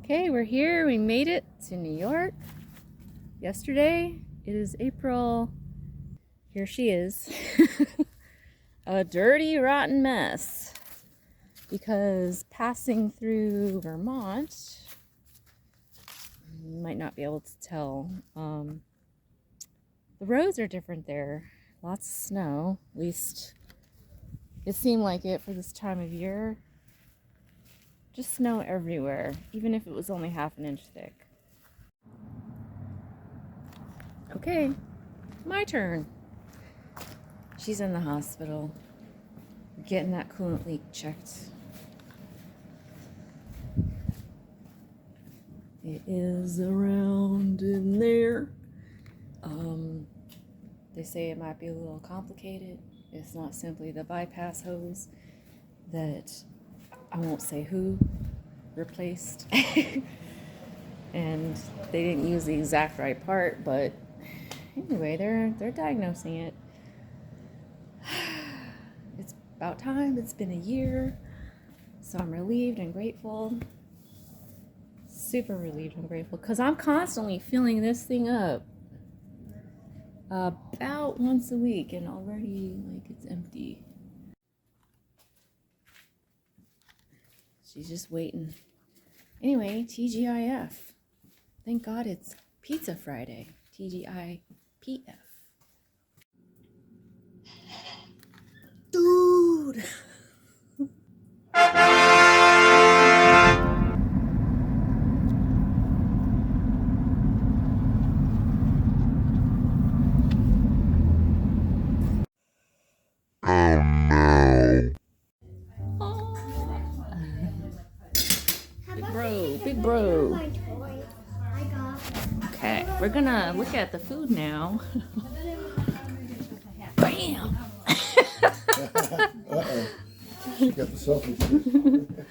Okay, we're here. We made it to New York yesterday. It is April. Here she is. A dirty, rotten mess. Because passing through Vermont, you might not be able to tell. The roads are different there. Lots of snow. At least it seemed like it for this time of year. Just snow everywhere, even if it was only half an inch thick. Okay, my turn. She's in the hospital, getting that coolant leak checked. It is around in there. They say it might be a little complicated. It's not simply the bypass hose that I won't say who replaced. And they didn't use the exact right part, but anyway, they're diagnosing it. It's about time. It's been a year, so I'm relieved and grateful. Super relieved and grateful because I'm constantly filling this thing up about once a week, and already like it's empty. She's just waiting. Anyway, TGIF. Thank God it's Pizza Friday. TGIPF. Dude! Big bro. Okay, we're gonna look at the food now. Bam! Uh-oh. She got the selfie.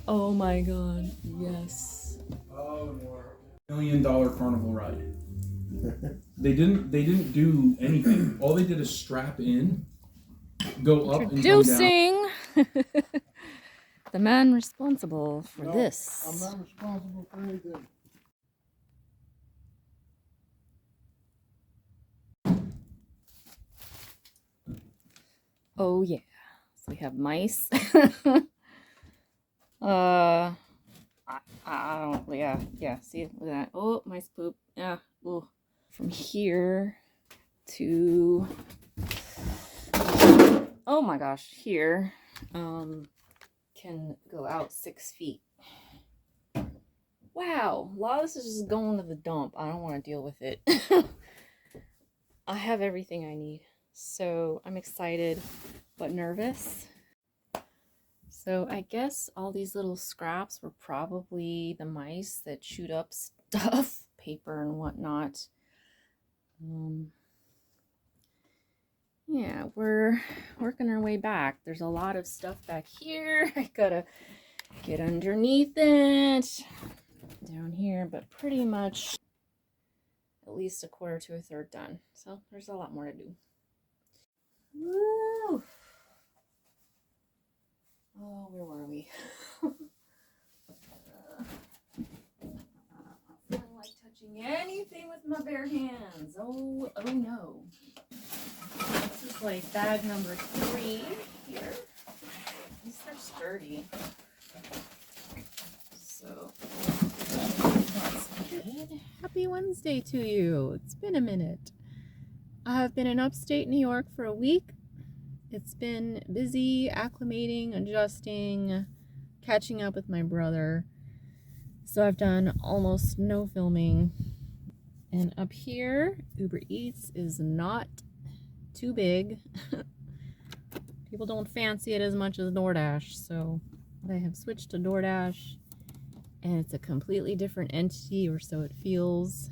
Oh my God, yes. Oh, no. $1 million carnival ride. They didn't do anything. All they did is strap in, go up and come down. Introducing the man responsible for this. I'm not responsible for anything. Oh yeah. So we have mice. I don't, yeah, see, look at that. Oh, mice poop. Yeah, ooh. From here to, oh my gosh, here, can go out 6 feet. Wow, a lot of this is just going to the dump. I don't want to deal with it. I have everything I need, so I'm excited, but nervous. So I guess all these little scraps were probably the mice that chewed up stuff, paper and whatnot. Yeah, we're working our way back. There's a lot of stuff back here. I gotta get underneath it. Down here, but pretty much at least a quarter to a third done. So there's a lot more to do. Woo! Oh, where were we? I don't like touching anything with my bare hands. Oh no. This is like bag number 3 here. These are sturdy. So that's good. Happy Wednesday to you. It's been a minute. I have been in upstate New York for a week. It's been busy acclimating, adjusting, catching up with my brother. So I've done almost no filming. And up here, Uber Eats is not too big. People don't fancy it as much as DoorDash. So I have switched to DoorDash. And it's a completely different entity, or so it feels.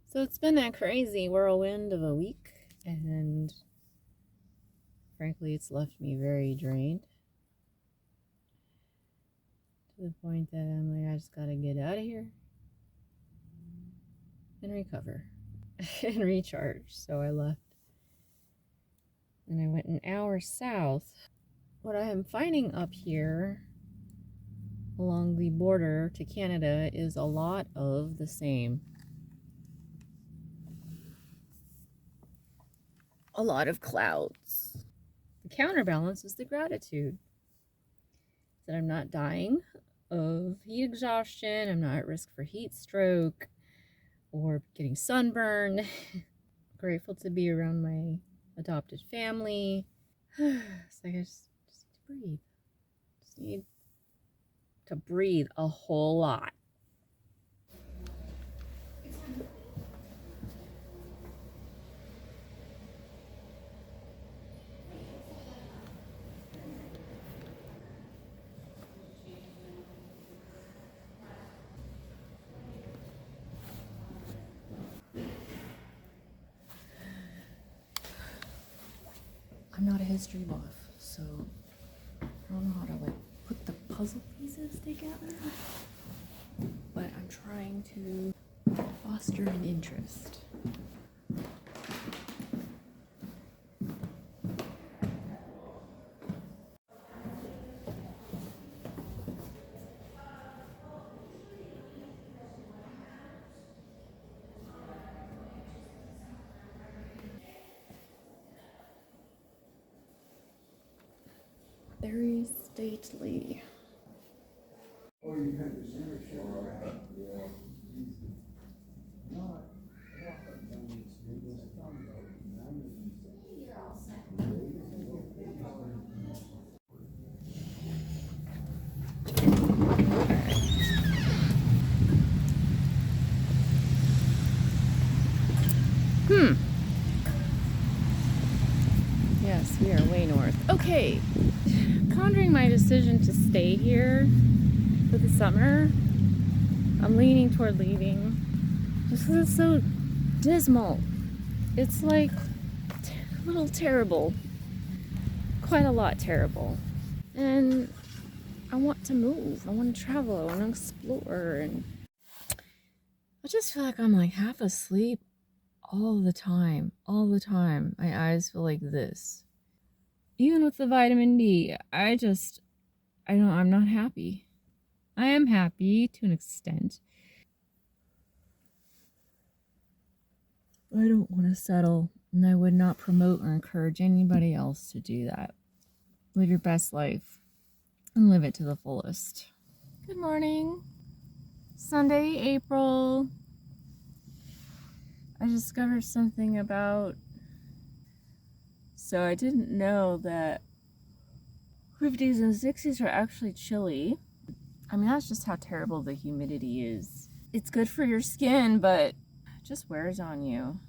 So it's been that crazy whirlwind of a week. And frankly, it's left me very drained. To the point that I'm like, I just gotta get out of here and recover and recharge. So I left and I went an hour south. What I am finding up here along the border to Canada is a lot of the same. A lot of clouds. The counterbalance is the gratitude that I'm not dying of heat exhaustion, I'm not at risk for heat stroke or getting sunburned. Grateful to be around my adopted family. So I just need to breathe. Just need to breathe a whole lot. I'm not a history buff, so I don't know how to like put the puzzle pieces together, but I'm trying to foster an interest. Very stately. Yes, we are way north. Okay, pondering my decision to stay here for the summer, I'm leaning toward leaving just because it's so dismal. It's like a little terrible, quite a lot terrible. And I want to move, I want to travel, I want to explore, and I just feel like I'm like half asleep all the time, all the time. My eyes feel like this. Even with the vitamin D, I'm not happy. I am happy to an extent. I don't want to settle, and I would not promote or encourage anybody else to do that. Live your best life and live it to the fullest. Good morning. Sunday, April. I discovered something about... So I didn't know that 50s and 60s are actually chilly. I mean, that's just how terrible the humidity is. It's good for your skin, but it just wears on you.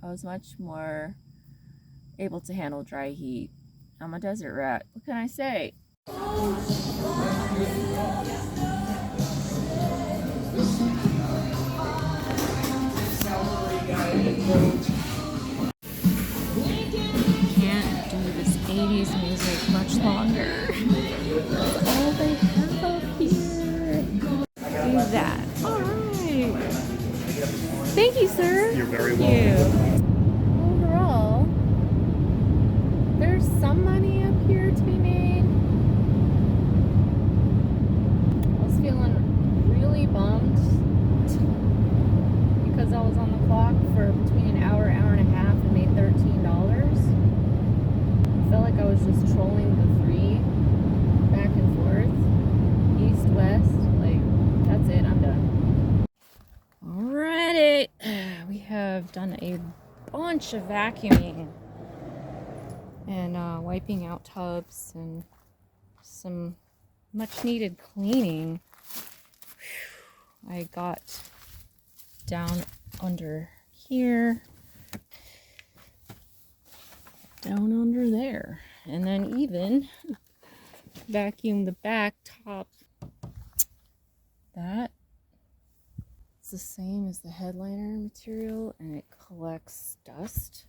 I was much more able to handle dry heat. I'm a desert rat. What can I say? Can't do this 80s music much longer. That's all they have up here. Do that. All right. Thank you, sir. You're very welcome. Overall, there's some money up here to be made. I was feeling really bummed because I was on the clock for between an hour, hour and a half, and made $13. I felt like I was just trolling the three back and forth, east, west. Like, that's it, I'm done. Alrighty, we have done a bunch of vacuuming and wiping out tubs and some much needed cleaning. Whew. I got down under here, down under there, and then even vacuum the back top. That it's the same as the headliner material, and it collects dust.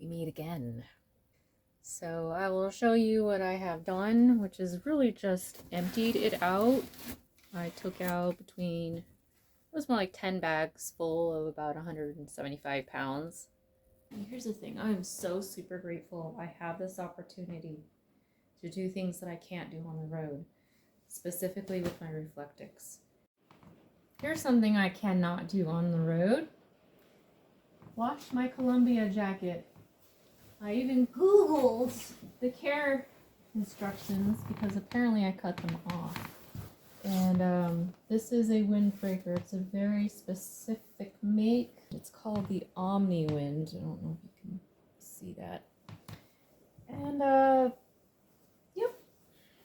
We meet again. So I will show you what I have done, which is really just emptied it out. I took out it was more like 10 bags full of about 175 pounds. Here's the thing, I'm so super grateful I have this opportunity to do things that I can't do on the road, specifically with my Reflectix. Here's something I cannot do on the road. Wash my Columbia jacket. I even Googled the care instructions because apparently I cut them off. And this is a windbreaker. It's a very specific make. It's called the Omni Wind. I don't know if you can see that. And yep,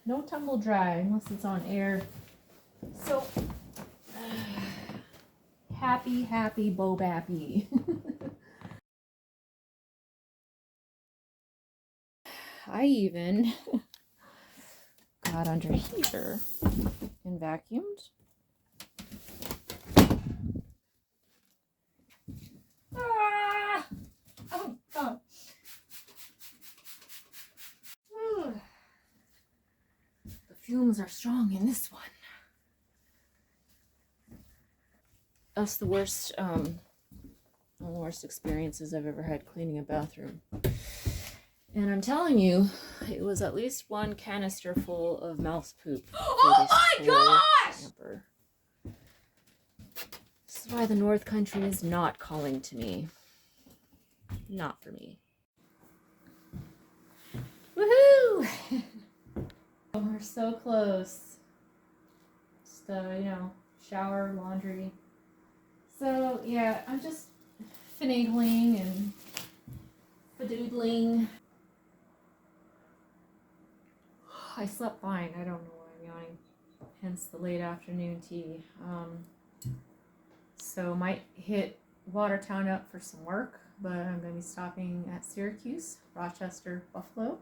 no tumble dry unless it's on air. So happy Bo Bappy. I even got under here and vacuumed. Ah! Oh God. The fumes are strong in this one. That's the worst, one of the worst experiences I've ever had cleaning a bathroom. And I'm telling you, it was at least one canister full of mouse poop. Oh my gosh! Camper. This is why the North Country is not calling to me. Not for me. Woohoo! We're so close. Just, shower, laundry. So, yeah, I'm just finagling and fadoodling. I slept fine. I don't know why I'm yawning. Hence the late afternoon tea. So might hit Watertown up for some work, but I'm going to be stopping at Syracuse, Rochester, Buffalo,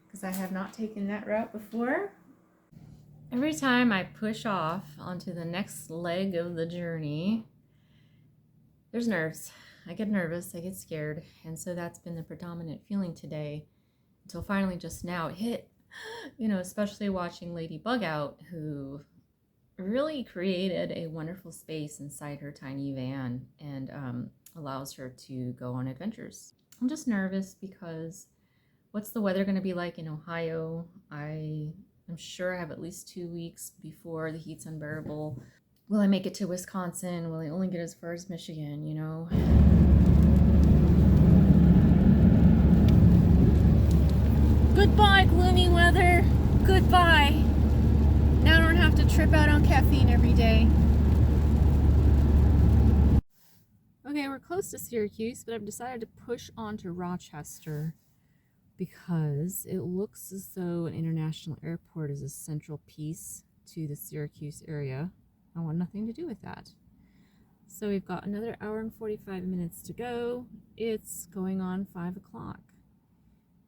because I have not taken that route before. Every time I push off onto the next leg of the journey, there's nerves. I get nervous, I get scared, and so that's been the predominant feeling today until finally just now it hit. Especially watching Lady Bug Out, who really created a wonderful space inside her tiny van and allows her to go on adventures. I'm just nervous because what's the weather going to be like in Ohio? I'm sure I have at least 2 weeks before the heat's unbearable. Will I make it to Wisconsin? Will I only get as far as Michigan, Goodbye, gloomy weather. Goodbye. Now I don't have to trip out on caffeine every day. Okay, we're close to Syracuse, but I've decided to push on to Rochester because it looks as though an international airport is a central piece to the Syracuse area. I want nothing to do with that. So we've got another hour and 45 minutes to go. It's going on 5 o'clock.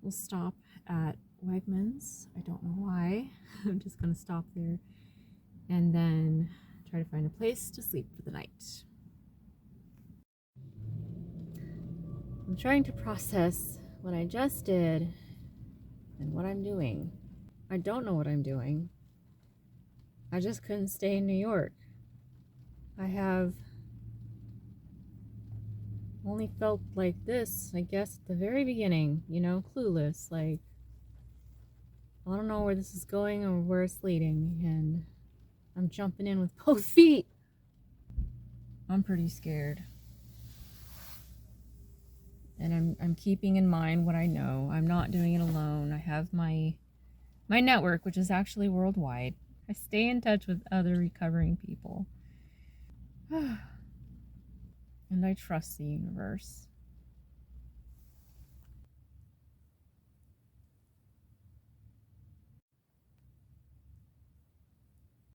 We'll stop at Wegmans. I don't know why. I'm just going to stop there and then try to find a place to sleep for the night. I'm trying to process what I just did and what I'm doing. I don't know what I'm doing. I just couldn't stay in New York. I have only felt like this, I guess, at the very beginning, clueless, like, I don't know where this is going or where it's leading, and I'm jumping in with both feet. I'm pretty scared. And I'm keeping in mind what I know. I'm not doing it alone. I have my network, which is actually worldwide. I stay in touch with other recovering people. And I trust the universe.